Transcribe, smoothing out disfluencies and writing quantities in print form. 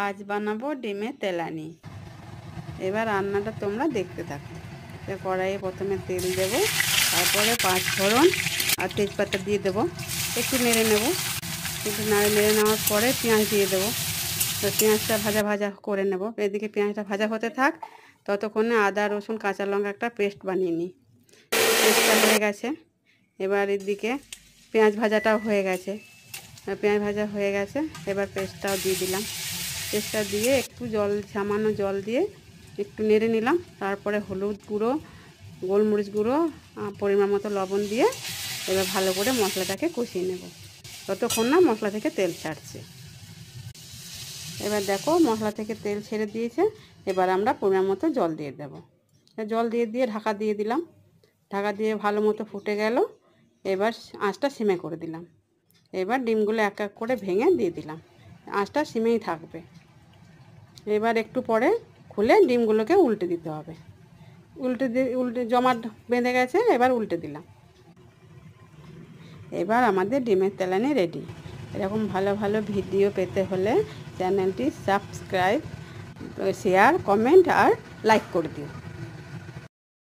আজ বানাবো ডিমের তেলানি। এবার রান্নাটা তোমরা দেখতে থাকো। কড়াইয়ে প্রথমে তেল দেব, তারপরে 5 ফোড়ন আর তেজপাতা দিয়ে দেবো। একটু নেড়ে নেব। একটু নেড়ে নেওয়ার পরে পেঁয়াজ দিয়ে দেবো। তো পেঁয়াজটা ভাজা ভাজা করে নেব। এদিকে পেঁয়াজটা ভাজা হতে থাক, ততক্ষণে আদা রসুন কাঁচা লঙ্কা একটা পেস্ট বানিয়ে নিই। পেস্টটা হয়ে গেছে। এবার এদিকে পেঁয়াজ ভাজাটাও হয়ে গেছে। পেঁয়াজ ভাজা হয়ে গেছে, এবার পেস্টটাও দিয়ে দিলাম। পেস্টটা দিয়ে একটু সামান্য জল দিয়ে একটু নেড়ে নিলাম। তারপরে হলুদ গুঁড়ো, গোলমরিচ গুঁড়ো, পরিমাণ মতো লবণ দিয়ে এবার ভালো করে মশলাটাকে কষিয়ে নেব, ততক্ষণ না মশলা থেকে তেল ছাড়ছে। এবার দেখো মশলা থেকে তেল ছেড়ে দিয়েছে। এবার আমরা পরিমাণ মতো জল দিয়ে দেব। জল দিয়ে ঢাকা দিয়ে দিলাম। ঢাকা দিয়ে ভালো মতো ফুটে গেল। এবার আঁচটা সিমে করে দিলাম। এবার ডিমগুলো এক এক করে ভেঙে দিয়ে দিলাম। আঁচটা সিমেই থাকবে। এবার একটু পরে খুলে ডিমগুলোকে উল্টে দিতে হবে। উল্টে জমাট বেঁধে গেছে, এবার উল্টে দিলাম। এবার আমাদের ডিমের তেলানি রেডি। এরকম ভালো ভালো ভিডিও পেতে হলে চ্যানেলটি সাবস্ক্রাইব, শেয়ার, কমেন্ট আর লাইক করে দিও।